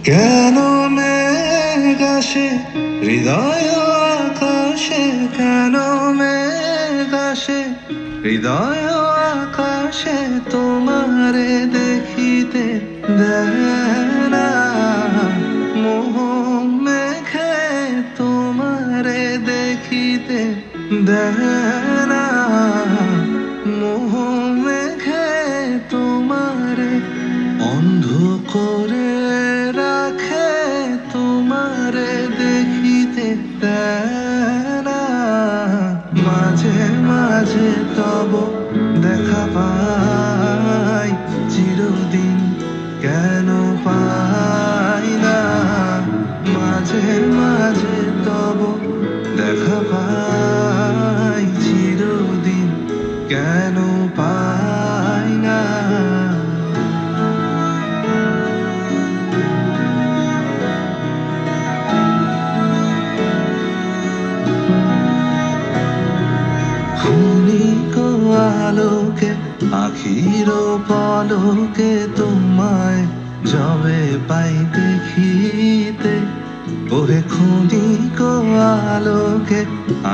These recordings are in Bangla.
কেন মেঘ আসে হৃদয় আকাশে, কেন মেঘ আসে হৃদয় আকাশে, তোমারে দেখিতে দেয় না মোহ মেঘে, তোমারে দেখিতে দেয় না মোহ মেঘে, তোমারে অন্ধ করে রাখে, তোমারে দেখিতে দেয় না। মাঝে মাঝে তব দেখা পাই, চিরদিন কেন পাই না। মাঝে মাঝে তব দেখা পাই, চিরদিন কেন পাই না। ক্ষণিক আলোকে আখির পলকে, তোমায় যবে পাই দেখিতে, ওহে ক্ষণিক আলোকে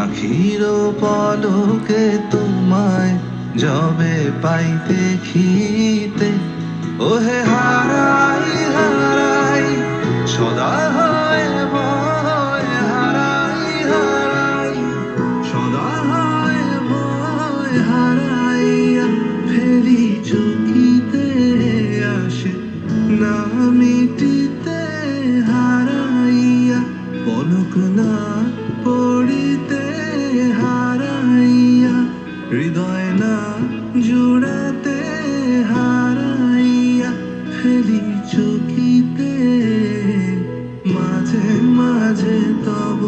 আখির পলকে, তোমায় যবে পাই দেখিতে, ওহে হারাই হারাই সদা হয় ভয়, হারাই হারাই সদা হয় ভয়, হারাইয়া ফেলি চকিতে আসে না মিটিতে, হারাইয়া পলক না পড়িতে, হারাইয়া হৃদয় না জুড়াতে, হারাইয়া ফেলি চকিতে। মাঝে মাঝে তব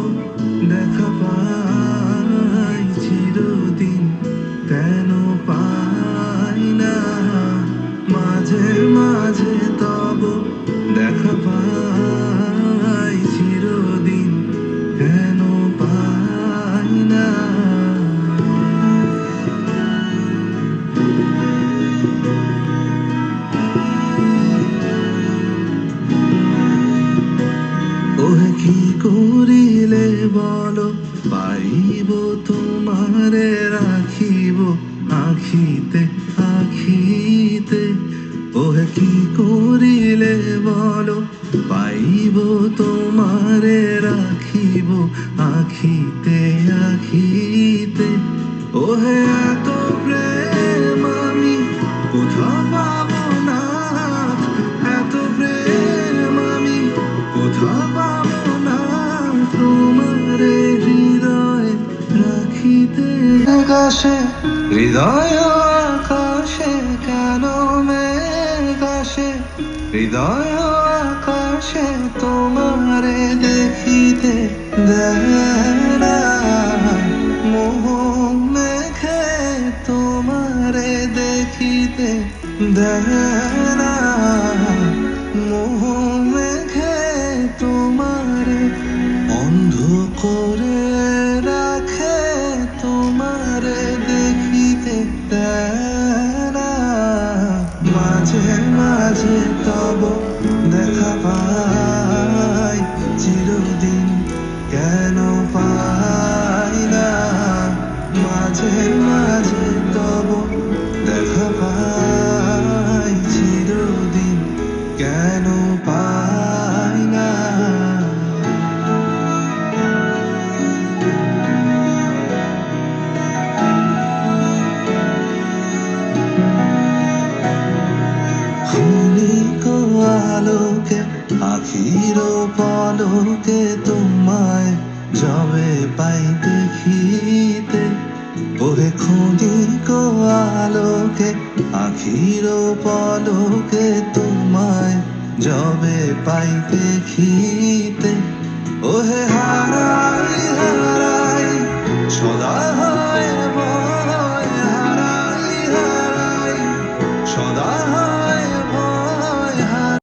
দেখা পাই, চিরদিন কেন পাই না। মাঝে মাঝে তব দেখা পাই, চিরদিন কেন পাই না। ওহে কি করিলে বলো পাইব, তোমারে রাখিব আখিতে আখিতে। ওহে কি করিলে বলো পাইব, তোমারে রাখিব আখিতে আখিতে। ওহে এত প্রেম আমি কোথাও পাবো না, এত প্রেম আমি কোথাও পাবো না, তোমারে হৃদয় রাখিতে। আকাশে হৃদয় আকাশে, কেন মেঘ আসে হৃদয় আকাশে, তোমারে দেখিতে দেয় না মোহ মেঘে, তোমারে দেখিতে দেয় না মোহ মেঘে, তোমারে অন্ধ করে রাখে, তোমারে দেখিতে দেয় না। মাঝে মাঝে তব দেখা পাই, চিরদিন কেন পাই না। মাঝে মাঝে তব দেখা পাই, চিরদিন কেন পাই না। ক্ষণিক আলোকে আখির পলকে, তোমায় যবে পাই দেখিতে, ওহে ক্ষণিক আলোকে আখির পলকে, তোমায় যবে পাই দেখি